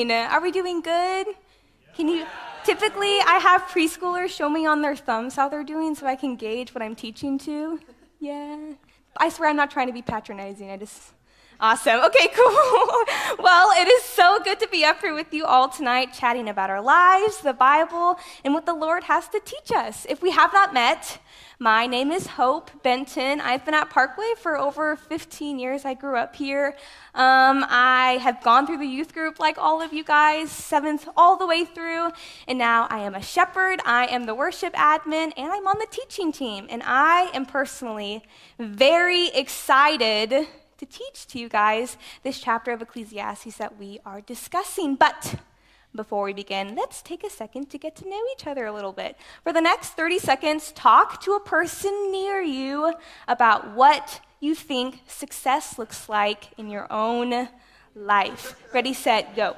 doing? Are we doing good? Typically, I have preschoolers show me on their thumbs how they're doing so I can gauge what I'm teaching to. Yeah. I swear I'm not trying to be patronizing. Awesome. Okay, cool. Well, it is so good to be up here with you all tonight, chatting about our lives, the Bible, and what the Lord has to teach us. If we have not met, my name is Hope Benton. I've been at Parkway for over 15 years. I grew up here. I have gone through the youth group like all of you guys, 7th all the way through, and now I am a shepherd. I am the worship admin, and I'm on the teaching team, and I am personally very excited to teach to you guys this chapter of Ecclesiastes that we are discussing. But before we begin, let's take a second to get to know each other a little bit. For the next 30 seconds, talk to a person near you about what you think success looks like in your own life. Ready, set, go.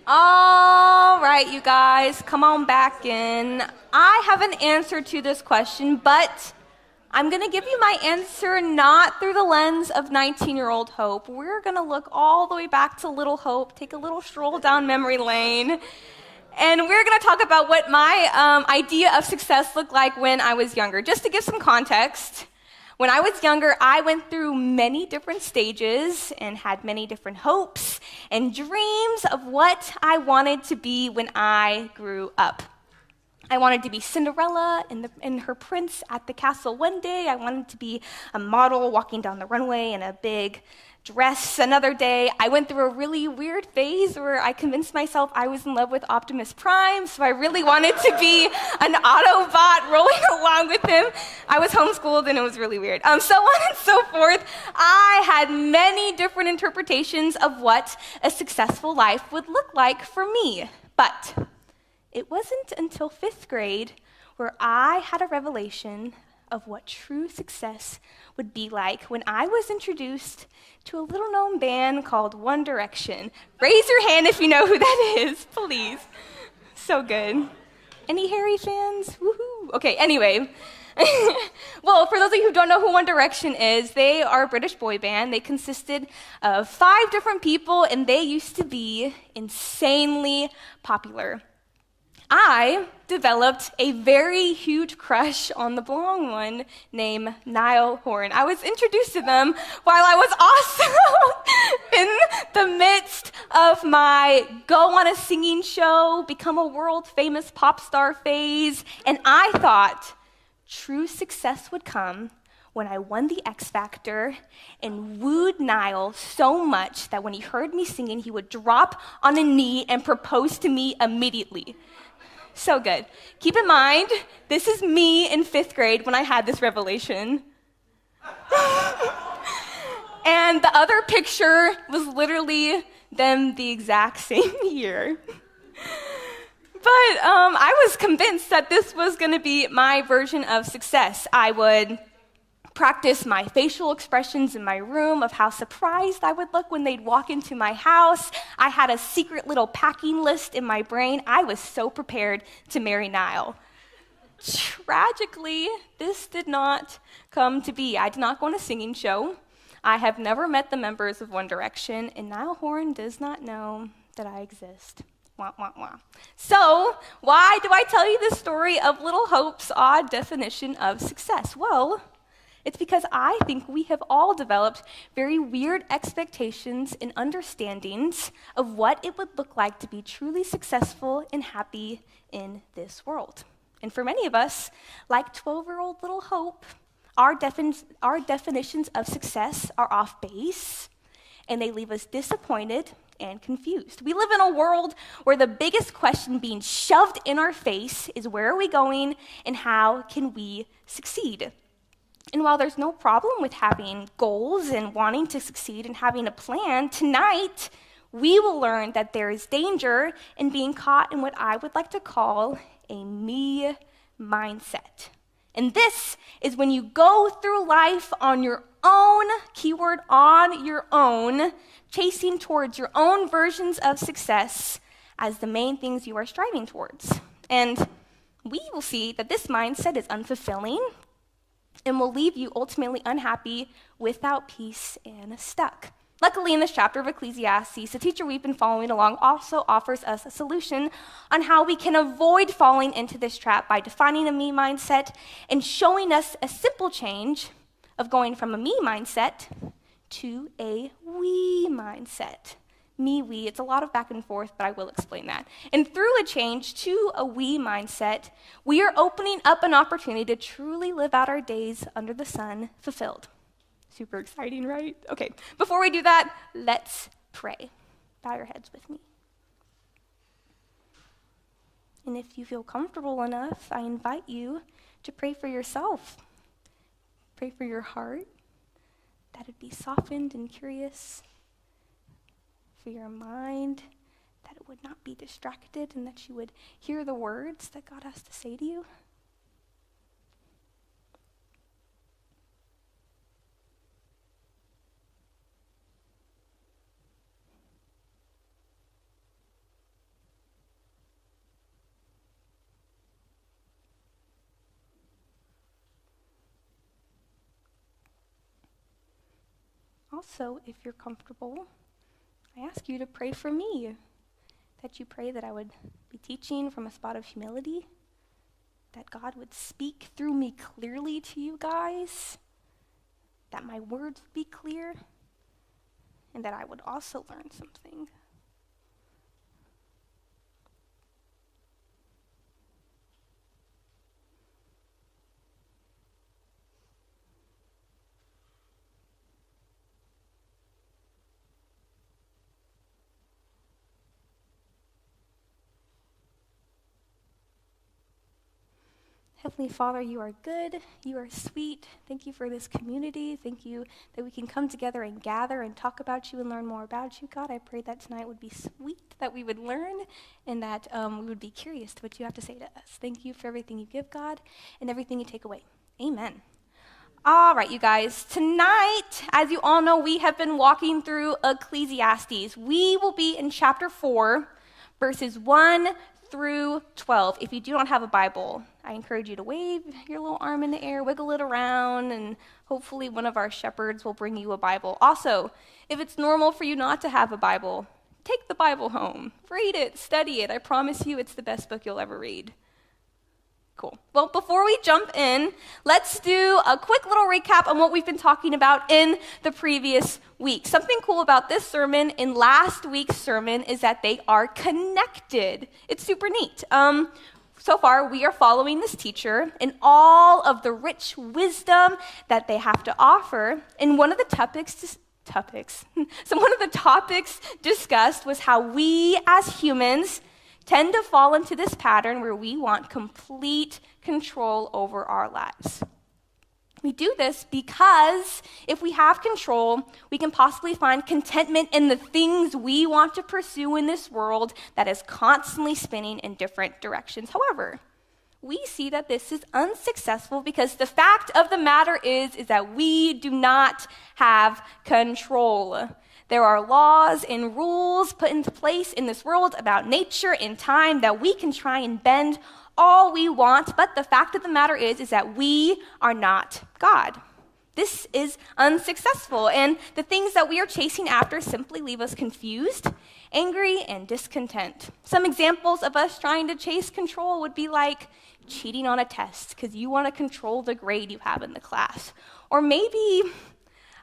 All right, you guys, come on back in. I have an answer to this question, but I'm going to give you my answer not through the lens of 19-year-old Hope. We're going to look all the way back to little Hope, take a little stroll down memory lane, and we're going to talk about what my idea of success looked like when I was younger. Just to give some context, when I was younger, I went through many different stages and had many different hopes and dreams of what I wanted to be when I grew up. I wanted to be Cinderella and her prince at the castle one day. I wanted to be a model walking down the runway in a big dress another day. I went through a really weird phase where I convinced myself I was in love with Optimus Prime, so I really wanted to be an Autobot rolling along with him. I was homeschooled and it was really weird. So on and so forth. I had many different interpretations of what a successful life would look like for me. But it wasn't until 5th grade where I had a revelation of what true success would be like when I was introduced to a little-known band called One Direction. Raise your hand if you know who that is, please. So good. Any Harry fans? Woohoo. Okay, anyway. Well, for those of you who don't know who One Direction is, they are a British boy band. They consisted of 5 different people, and they used to be insanely popular. I developed a very huge crush on the blonde one named Niall Horan. I was introduced to them while I was also in the midst of my go on a singing show, become a world-famous pop star phase, and I thought true success would come when I won the X Factor and wooed Niall so much that when he heard me singing, he would drop on a knee and propose to me immediately. So good. Keep in mind, this is me in 5th grade when I had this revelation. And the other picture was literally them the exact same year. But I was convinced that this was going to be my version of success. I would practice my facial expressions in my room of how surprised I would look when they'd walk into my house. I had a secret little packing list in my brain. I was so prepared to marry Niall. Tragically, this did not come to be. I did not go on a singing show. I have never met the members of One Direction, and Niall Horan does not know that I exist. Wah, wah, wah. So, why do I tell you this story of Little Hope's odd definition of success? Well, it's because I think we have all developed very weird expectations and understandings of what it would look like to be truly successful and happy in this world. And for many of us, like 12-year-old Little Hope, our definitions of success are off base, and they leave us disappointed and confused. We live in a world where the biggest question being shoved in our face is where are we going and how can we succeed? And while there's no problem with having goals and wanting to succeed and having a plan, tonight we will learn that there is danger in being caught in what I would like to call a me mindset. And this is when you go through life on your own, keyword on your own, chasing towards your own versions of success as the main things you are striving towards. And we will see that this mindset is unfulfilling and will leave you ultimately unhappy, without peace, and stuck. Luckily, in this chapter of Ecclesiastes, the teacher we've been following along also offers us a solution on how we can avoid falling into this trap by defining a me mindset and showing us a simple change of going from a me mindset to a we mindset. Me, we, it's a lot of back and forth, but I will explain that. And through a change to a we mindset, we are opening up an opportunity to truly live out our days under the sun fulfilled. Super exciting, right? Okay, before we do that, let's pray. Bow your heads with me. And if you feel comfortable enough, I invite you to pray for yourself. Pray for your heart, that it be softened and curious. For your mind, that it would not be distracted and that you would hear the words that God has to say to you. Also, if you're comfortable, I ask you to pray for me, that you pray that I would be teaching from a spot of humility, that God would speak through me clearly to you guys, that my words would be clear, and that I would also learn something. Heavenly Father, you are good, you are sweet. Thank you for this community. Thank you that we can come together and gather and talk about you and learn more about you, God. I pray that tonight would be sweet, that we would learn, and that we would be curious to what you have to say to us. Thank you for everything you give, God, and everything you take away. Amen. All right, you guys, tonight, as you all know, we have been walking through Ecclesiastes. We will be in chapter 4, verses 1 through 12. If you do not have a Bible, I encourage you to wave your little arm in the air, wiggle it around, and hopefully one of our shepherds will bring you a Bible. Also, if it's normal for you not to have a Bible, take the Bible home. Read it, study it. I promise you it's the best book you'll ever read. Cool. Well, before we jump in, let's do a quick little recap on what we've been talking about in the previous week. Something cool about this sermon and last week's sermon is that they are connected. It's super neat. So far, we are following this teacher and all of the rich wisdom that they have to offer. And one of the topics discussed was how we as humans tend to fall into this pattern where we want complete control over our lives. We do this because if we have control, we can possibly find contentment in the things we want to pursue in this world that is constantly spinning in different directions. However, we see that this is unsuccessful because the fact of the matter is that we do not have control. There are laws and rules put into place in this world about nature and time that we can try and bend all we want, but the fact of the matter is that we are not God. This is unsuccessful, and the things that we are chasing after simply leave us confused, angry, and discontent. Some examples of us trying to chase control would be like cheating on a test because you want to control the grade you have in the class. Or maybe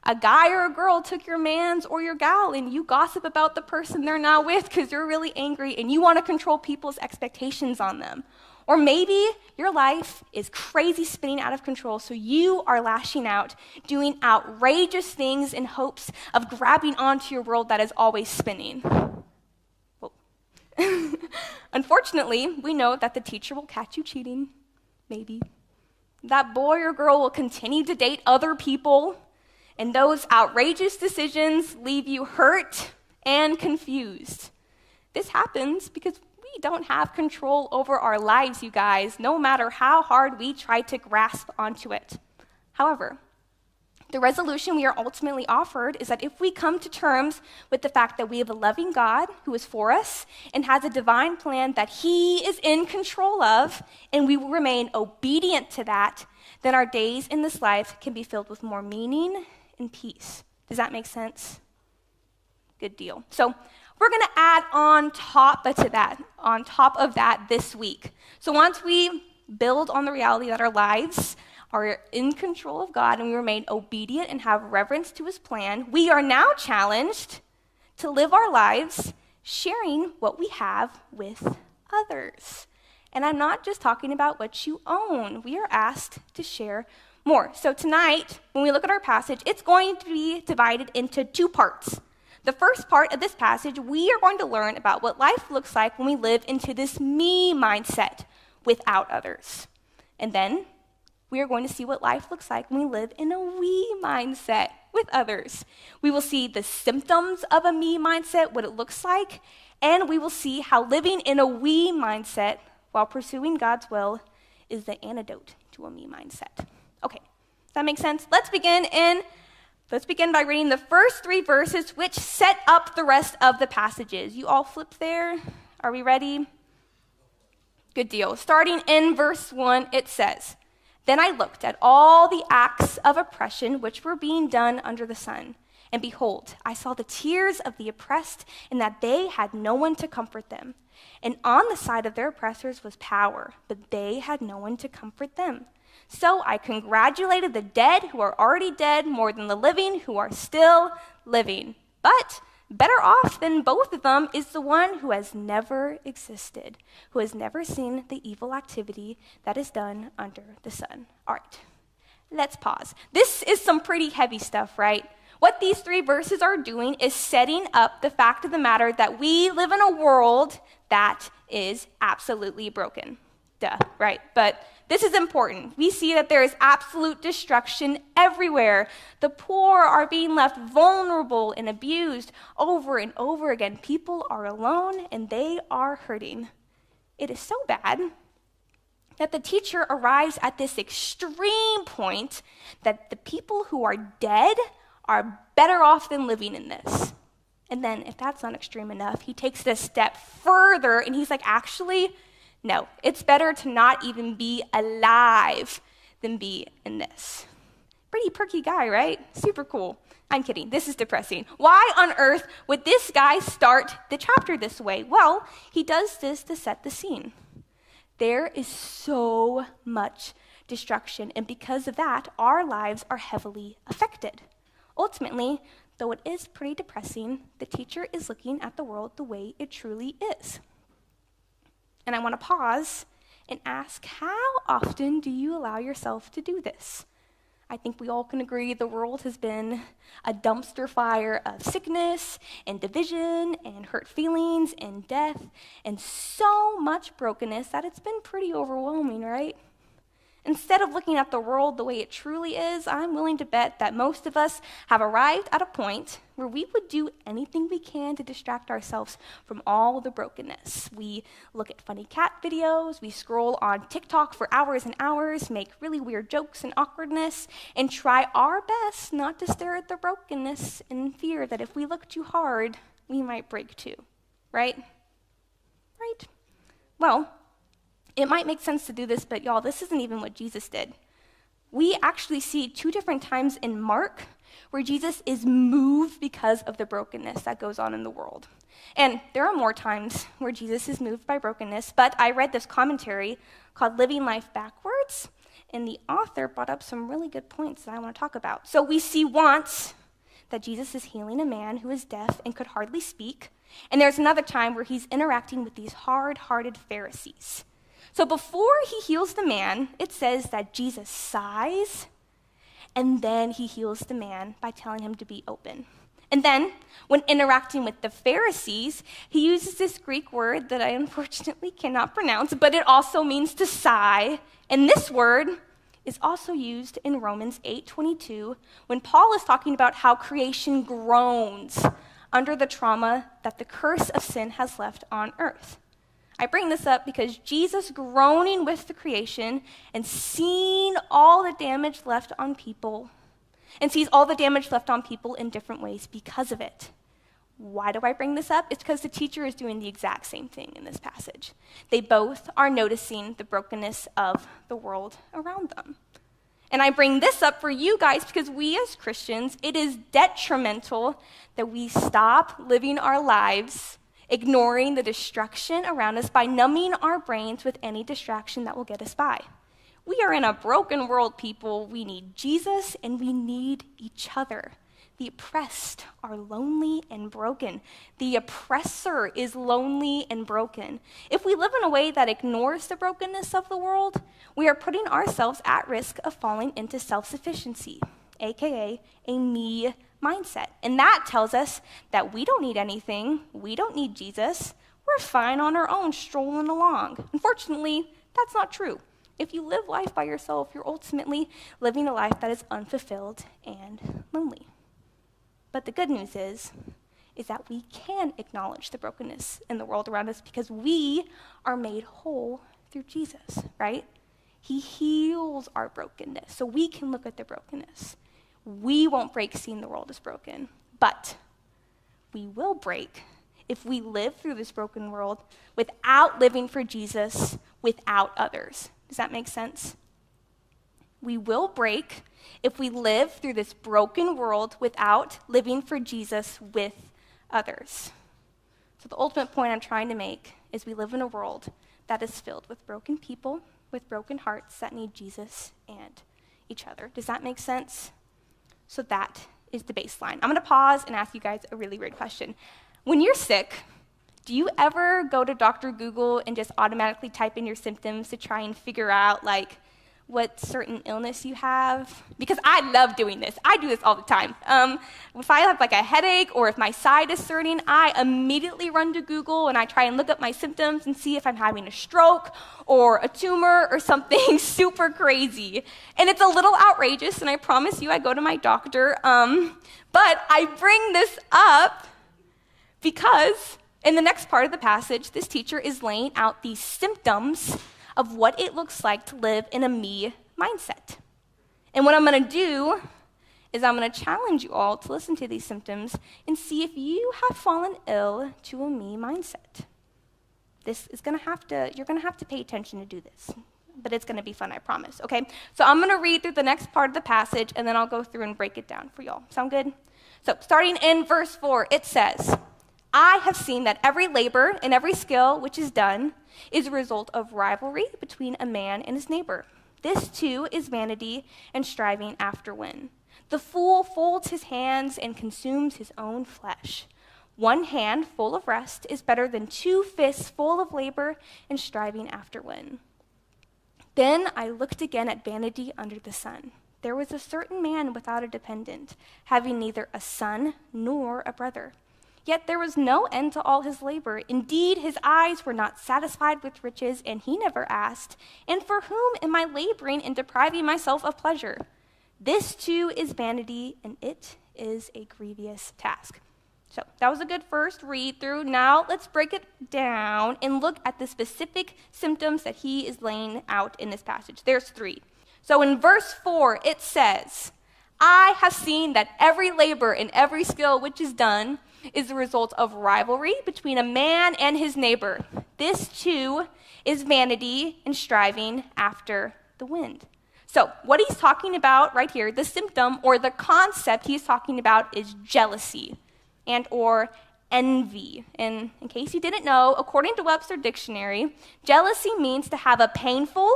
a guy or a girl took your man's or your gal and you gossip about the person they're not with because you're really angry and you want to control people's expectations on them. Or maybe your life is crazy spinning out of control, so you are lashing out, doing outrageous things in hopes of grabbing onto your world that is always spinning. Well, unfortunately, we know that the teacher will catch you cheating, maybe. That boy or girl will continue to date other people, and those outrageous decisions leave you hurt and confused. This happens because we don't have control over our lives, you guys, no matter how hard we try to grasp onto it. However, the resolution we are ultimately offered is that if we come to terms with the fact that we have a loving God who is for us and has a divine plan that he is in control of, and we will remain obedient to that, then our days in this life can be filled with more meaning and peace. Does that make sense? Good deal. So we're going to add on top of that this week. So once we build on the reality that our lives are in control of God and we remain obedient and have reverence to his plan, we are now challenged to live our lives sharing what we have with others. And I'm not just talking about what you own. We are asked to share more. So tonight, when we look at our passage, it's going to be divided into two parts. The first part of this passage, we are going to learn about what life looks like when we live into this me mindset without others. And then we are going to see what life looks like when we live in a we mindset with others. We will see the symptoms of a me mindset, what it looks like, and we will see how living in a we mindset while pursuing God's will is the antidote to a me mindset. Okay, does that make sense? Let's begin by reading the first 3 verses, which set up the rest of the passages. You all flip there? Are we ready? Good deal. Starting in verse 1, it says, "Then I looked at all the acts of oppression which were being done under the sun. And behold, I saw the tears of the oppressed, and that they had no one to comfort them. And on the side of their oppressors was power, but they had no one to comfort them. So I congratulated the dead who are already dead more than the living who are still living. But better off than both of them is the one who has never existed, who has never seen the evil activity that is done under the sun." All right, let's pause. This is some pretty heavy stuff, right? What these 3 verses are doing is setting up the fact of the matter that we live in a world that is absolutely broken. Duh, right? But this is important. We see that there is absolute destruction everywhere. The poor are being left vulnerable and abused over and over again. People are alone and they are hurting. It is so bad that the teacher arrives at this extreme point that the people who are dead are better off than living in this. And then, if that's not extreme enough, he takes it a step further and he's like, actually, no, it's better to not even be alive than be in this. Pretty perky guy, right? Super cool. I'm kidding. This is depressing. Why on earth would this guy start the chapter this way? Well, he does this to set the scene. There is so much destruction, and because of that, our lives are heavily affected. Ultimately, though it is pretty depressing, the teacher is looking at the world the way it truly is. And I want to pause and ask, how often do you allow yourself to do this? I think we all can agree the world has been a dumpster fire of sickness and division and hurt feelings and death and so much brokenness that it's been pretty overwhelming, right? Instead of looking at the world the way it truly is, I'm willing to bet that most of us have arrived at a point where we would do anything we can to distract ourselves from all the brokenness. We look at funny cat videos, we scroll on TikTok for hours and hours, make really weird jokes and awkwardness, and try our best not to stare at the brokenness in fear that if we look too hard, we might break too, right? Right? Well, it might make sense to do this, but y'all, this isn't even what Jesus did. We actually see 2 different times in Mark where Jesus is moved because of the brokenness that goes on in the world. And there are more times where Jesus is moved by brokenness, but I read this commentary called Living Life Backwards, and the author brought up some really good points that I want to talk about. So we see once that Jesus is healing a man who is deaf and could hardly speak, and there's another time where he's interacting with these hard-hearted Pharisees. So before he heals the man, it says that Jesus sighs, and then he heals the man by telling him to be open. And then, when interacting with the Pharisees, he uses this Greek word that I unfortunately cannot pronounce, but it also means to sigh. And this word is also used in Romans 8:22, when Paul is talking about how creation groans under the trauma that the curse of sin has left on earth. I bring this up because Jesus, groaning with the creation and seeing all the damage left on people, and sees all the damage left on people in different ways because of it. Why do I bring this up? It's because the teacher is doing the exact same thing in this passage. They both are noticing the brokenness of the world around them. And I bring this up for you guys because we as Christians, it is detrimental that we stop living our lives ignoring the destruction around us by numbing our brains with any distraction that will get us by. We are in a broken world, people. We need Jesus and we need each other. The oppressed are lonely and broken. The oppressor is lonely and broken. If we live in a way that ignores the brokenness of the world, we are putting ourselves at risk of falling into self-sufficiency, aka a me mindset. And that tells us that we don't need anything, we don't need Jesus, we're fine on our own, strolling along. Unfortunately, that's not true. If you live life by yourself, you're ultimately living a life that is unfulfilled and lonely. But the good news is that we can acknowledge the brokenness in the world around us because we are made whole through Jesus, right? He heals our brokenness, so we can look at the brokenness. We won't break seeing the world as broken, but we will break if we live through this broken world without living for Jesus, without others. Does that make sense? We will break if we live through this broken world without living for Jesus with others. So the ultimate point I'm trying to make is we live in a world that is filled with broken people, with broken hearts that need Jesus and each other. Does that make sense? So that is the baseline. I'm going to pause and ask you guys a really weird question. When you're sick, do you ever go to Dr. Google and just automatically type in your symptoms to try and figure out, like, what certain illness you have? Because I love doing this. I do this all the time. If I have like a headache or if my side is hurting, I immediately run to Google and I try and look up my symptoms and see if I'm having a stroke or a tumor or something super crazy. And it's a little outrageous, and I promise you I go to my doctor. But I bring this up because in the next part of the passage, this teacher is laying out these symptoms of what it looks like to live in a me mindset. And what I'm going to do is I'm going to challenge you all to listen to these symptoms and see if you have fallen ill to a me mindset. You're going to have to pay attention to do this, but it's going to be fun, I promise, okay? So I'm going to read through the next part of the passage, and then I'll go through and break it down for y'all. Sound good? So starting in verse 4, it says, I have seen that every labor and every skill which is done is a result of rivalry between a man and his neighbor. This too is vanity and striving after wind. The fool folds his hands and consumes his own flesh. One hand full of rest is better than two fists full of labor and striving after wind. Then I looked again at vanity under the sun. There was a certain man without a dependent, having neither a son nor a brother. Yet there was no end to all his labor. Indeed, his eyes were not satisfied with riches, and he never asked, and for whom am I laboring and depriving myself of pleasure? This too is vanity, and it is a grievous task. So that was a good first read through. Now let's break it down and look at the specific symptoms that he is laying out in this passage. There's 3. So in verse 4, it says, I have seen that every labor and every skill which is done is the result of rivalry between a man and his neighbor. This too is vanity and striving after the wind. So what he's talking about right here, the symptom or the concept he's talking about is jealousy and or envy. And in case you didn't know, according to Webster Dictionary, jealousy means to have a painful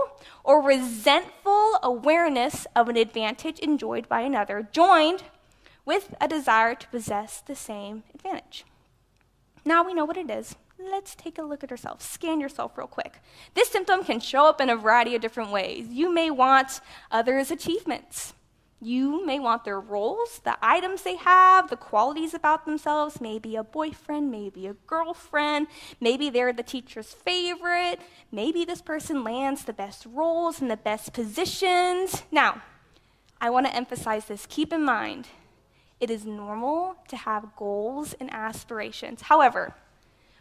or resentful awareness of an advantage enjoyed by another, joined with a desire to possess the same advantage. Now we know what it is. Let's take a look at ourselves. Scan yourself real quick. This symptom can show up in a variety of different ways. You may want others' achievements. You may want their roles, the items they have, the qualities about themselves, maybe a boyfriend, maybe a girlfriend, maybe they're the teacher's favorite, maybe this person lands the best roles and the best positions. Now, I want to emphasize this. Keep in mind, It is normal to have goals and aspirations. However,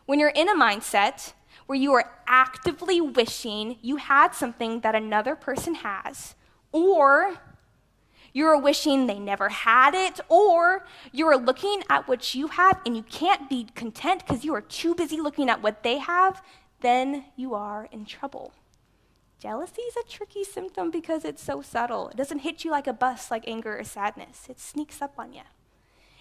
when you're in a mindset where you are actively wishing you had something that another person has, or you're wishing they never had it, or you're looking at what you have and you can't be content because you are too busy looking at what they have, then you are in trouble. Jealousy is a tricky symptom because it's so subtle. It doesn't hit you like a bus like anger or sadness. It sneaks up on you.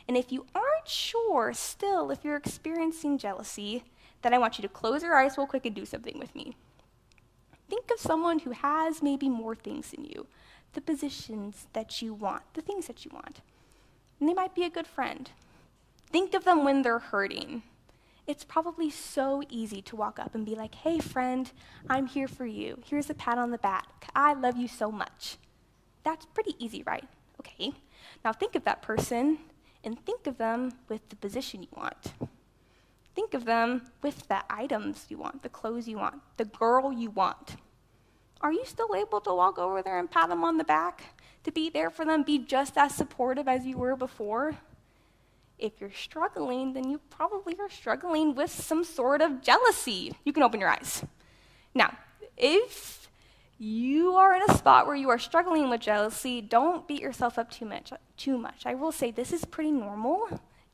And if you aren't sure still if you're experiencing jealousy, then I want you to close your eyes real quick and do something with me. Think of someone who has maybe more things than you, the positions that you want, the things that you want. And they might be a good friend. Think of them when they're hurting. It's probably so easy to walk up and be like, hey friend, I'm here for you. Here's a pat on the back. I love you so much. That's pretty easy, right? Okay. Now think of that person and think of them with the position you want. Think of them with the items you want, the clothes you want, the girl you want. Are you still able to walk over there and pat them on the back, to be there for them, be just as supportive as you were before? If you're struggling, then you probably are struggling with some sort of jealousy. You can open your eyes. Now, if you are in a spot where you are struggling with jealousy, don't beat yourself up too much. I will say this is pretty normal,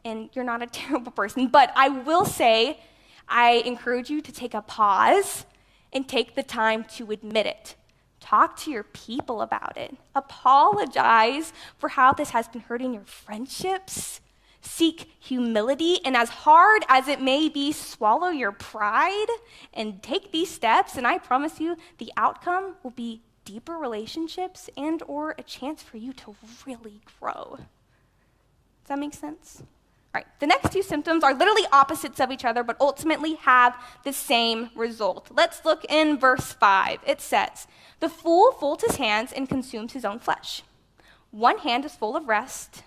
and you're not a terrible person, but I will say I encourage you to take a pause and take the time to admit it. Talk to your people about it. Apologize for how this has been hurting your friendships. Seek humility, and as hard as it may be, swallow your pride and take these steps, and I promise you the outcome will be deeper relationships and or a chance for you to really grow. Does that make sense? All right, the next two symptoms are literally opposites of each other, but ultimately have the same result. Let's look in verse 5. It says, the fool folds his hands and consumes his own flesh. One hand full of rest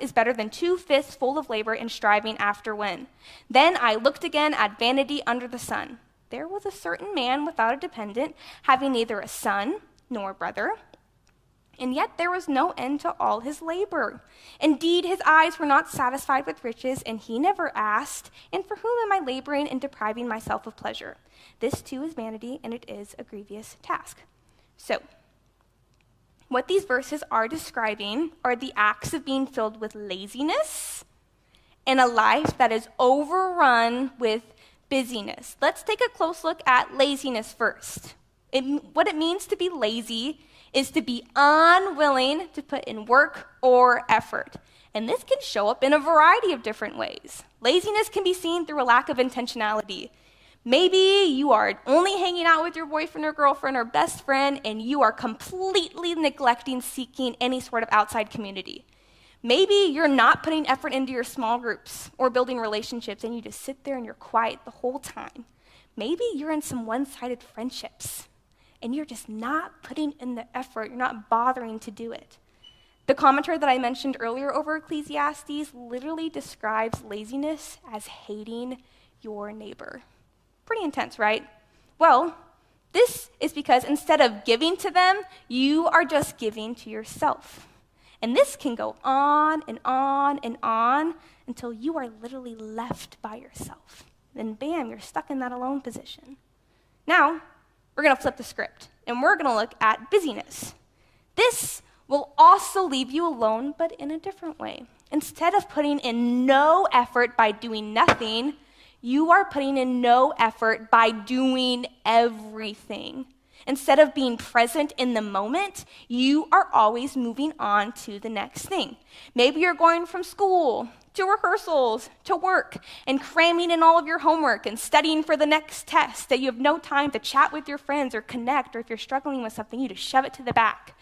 is better than 2 fists full of labor and striving after wind. Then I looked again at vanity under the sun. There was a certain man without a dependent, having neither a son nor brother, and yet there was no end to all his labor. Indeed, his eyes were not satisfied with riches, and he never asked, and for whom am I laboring and depriving myself of pleasure? This too is vanity, and it is a grievous task. So, what these verses are describing are the acts of being filled with laziness and a life that is overrun with busyness. Let's take a close look at laziness first. What it means to be lazy is to be unwilling to put in work or effort. And this can show up in a variety of different ways. Laziness can be seen through a lack of intentionality. Maybe you are only hanging out with your boyfriend or girlfriend or best friend, and you are completely neglecting seeking any sort of outside community. Maybe you're not putting effort into your small groups or building relationships, and you just sit there and you're quiet the whole time. Maybe you're in some one-sided friendships, and you're just not putting in the effort. You're not bothering to do it. The commentary that I mentioned earlier over Ecclesiastes literally describes laziness as hating your neighbor. Pretty intense, right? Well, this is because instead of giving to them, you are just giving to yourself. And this can go on and on and on until you are literally left by yourself. Then bam, you're stuck in that alone position. Now, we're going to flip the script, and we're going to look at busyness. This will also leave you alone, but in a different way. Instead of putting in no effort by doing nothing, you are putting in no effort by doing everything. Instead of being present in the moment, you are always moving on to the next thing. Maybe you're going from school to rehearsals to work and cramming in all of your homework and studying for the next test that you have no time to chat with your friends or connect, or if you're struggling with something, you just shove it to the back.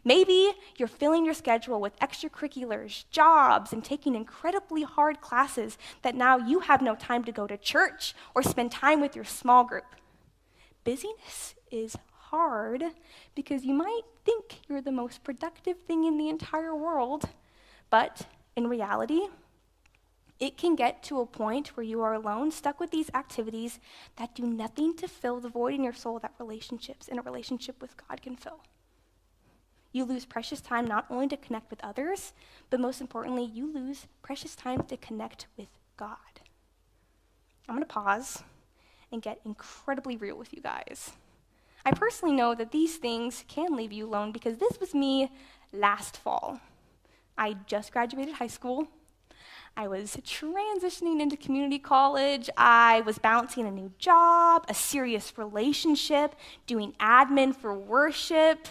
Maybe you're filling your schedule with extracurriculars, jobs, and taking incredibly hard classes that now you have no time to go to church or spend time with your small group. Busyness is hard because you might think you're the most productive thing in the entire world, but in reality, it can get to a point where you are alone, stuck with these activities that do nothing to fill the void in your soul that relationships in a relationship with God can fill. You lose precious time not only to connect with others, but most importantly, you lose precious time to connect with God. I'm going to pause and get incredibly real with you guys. I personally know that these things can leave you alone because this was me last fall. I just graduated high school. I was transitioning into community college. I was balancing a new job, a serious relationship, doing admin for worship.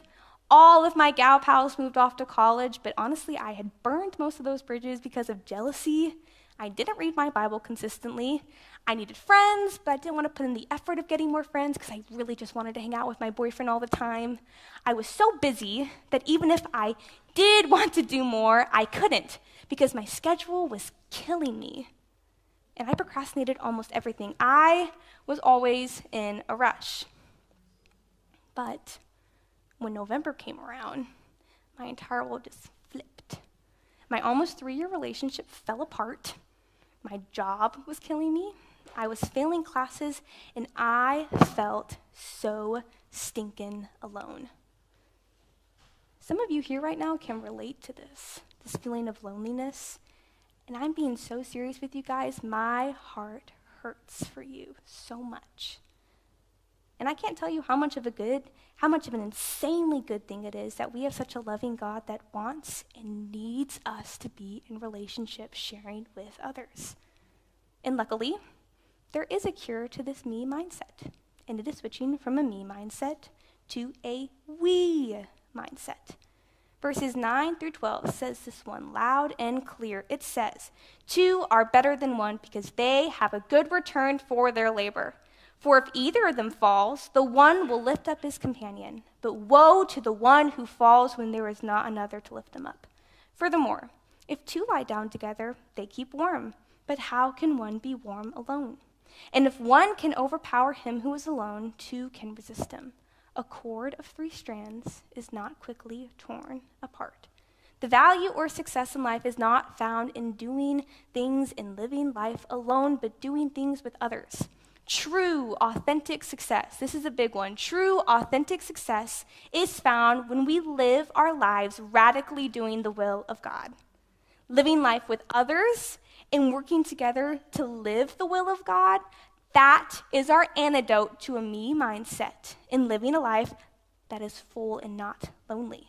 All of my gal pals moved off to college, but honestly, I had burned most of those bridges because of jealousy. I didn't read my Bible consistently. I needed friends, but I didn't want to put in the effort of getting more friends because I really just wanted to hang out with my boyfriend all the time. I was so busy that even if I did want to do more, I couldn't because my schedule was killing me. And I procrastinated almost everything. I was always in a rush. But when November came around, my entire world just flipped. My almost 3-year relationship fell apart. My job was killing me. I was failing classes, and I felt so stinking alone. Some of you here right now can relate to this feeling of loneliness. And I'm being so serious with you guys. My heart hurts for you so much. And I can't tell you how much of an insanely good thing it is that we have such a loving God that wants and needs us to be in relationship sharing with others. And luckily, there is a cure to this me mindset. And it is switching from a me mindset to a we mindset. Verses 9 through 12 says this one loud and clear. It says, 2 are better than 1 because they have a good return for their labor. For if either of them falls, the one will lift up his companion. But woe to the one who falls when there is not another to lift him up. Furthermore, if 2 lie down together, they keep warm. But how can one be warm alone? And if one can overpower him who is alone, 2 can resist him. A cord of 3 strands is not quickly torn apart. The value or success in life is not found in doing things and living life alone, but doing things with others. True, authentic success, this is a big one. True, authentic success is found when we live our lives radically doing the will of God. Living life with others and working together to live the will of God, that is our antidote to a me mindset in living a life that is full and not lonely.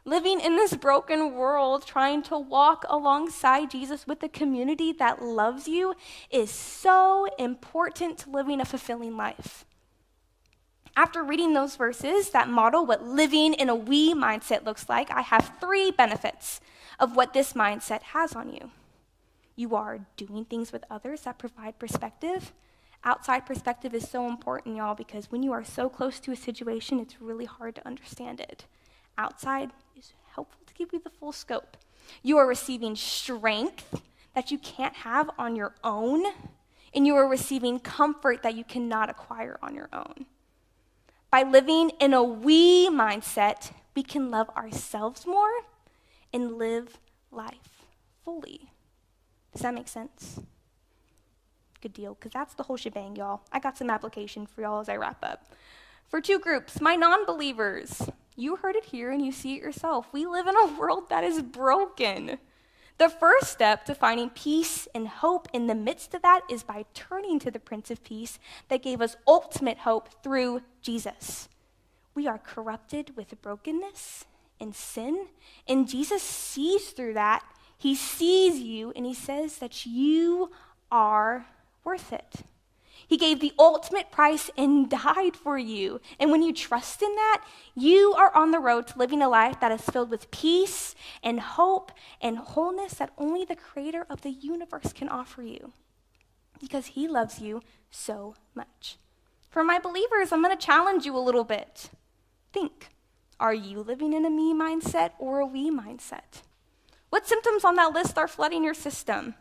Living in this broken world, trying to walk alongside Jesus with a community that loves you is so important to living a fulfilling life. After reading those verses that model what living in a we mindset looks like, I have 3 benefits of what this mindset has on you. You are doing things with others that provide perspective. Outside perspective is so important, y'all, because when you are so close to a situation, it's really hard to understand it. Outside is helpful to give you the full scope. You are receiving strength that you can't have on your own, and you are receiving comfort that you cannot acquire on your own. By living in a we mindset, we can love ourselves more and live life fully. Does that make sense? Good deal, because that's the whole shebang, y'all. I got some application for y'all as I wrap up. For 2 groups, my non-believers. You heard it here and you see it yourself. We live in a world that is broken. The first step to finding peace and hope in the midst of that is by turning to the Prince of Peace that gave us ultimate hope through Jesus. We are corrupted with brokenness and sin, and Jesus sees through that. He sees you, and he says that you are worth it. He gave the ultimate price and died for you. And when you trust in that, you are on the road to living a life that is filled with peace and hope and wholeness that only the creator of the universe can offer you, because he loves you so much. For my believers, I'm going to challenge you a little bit. Think, are you living in a me mindset or a we mindset? What symptoms on that list are flooding your system?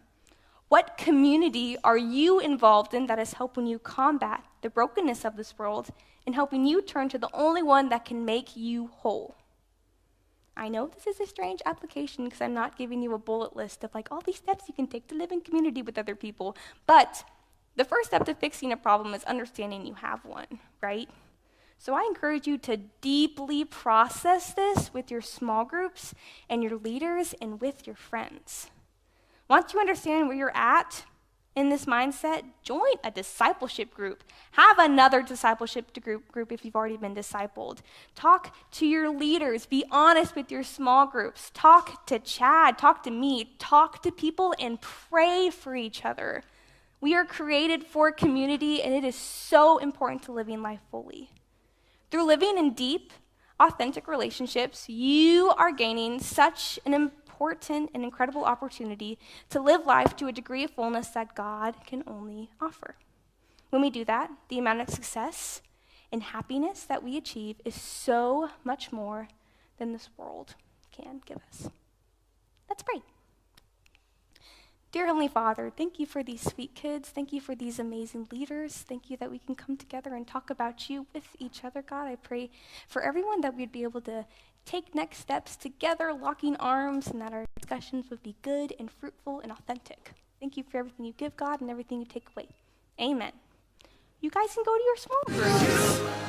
What community are you involved in that is helping you combat the brokenness of this world and helping you turn to the only one that can make you whole? I know this is a strange application because I'm not giving you a bullet list of all these steps you can take to live in community with other people, but the first step to fixing a problem is understanding you have one, right? So I encourage you to deeply process this with your small groups and your leaders and with your friends. Once you understand where you're at in this mindset, join a discipleship group. Have another discipleship group if you've already been discipled. Talk to your leaders. Be honest with your small groups. Talk to Chad. Talk to me. Talk to people and pray for each other. We are created for community, and it is so important to living life fully. Through living in deep, authentic relationships, you are gaining such an important and incredible opportunity to live life to a degree of fullness that God can only offer. When we do that, the amount of success and happiness that we achieve is so much more than this world can give us. Let's pray. Dear Heavenly Father, thank you for these sweet kids. Thank you for these amazing leaders. Thank you that we can come together and talk about you with each other, God. I pray for everyone that we'd be able to take next steps together, locking arms, and that our discussions would be good and fruitful and authentic. Thank you for everything you give, God, and everything you take away. Amen. You guys can go to your small groups.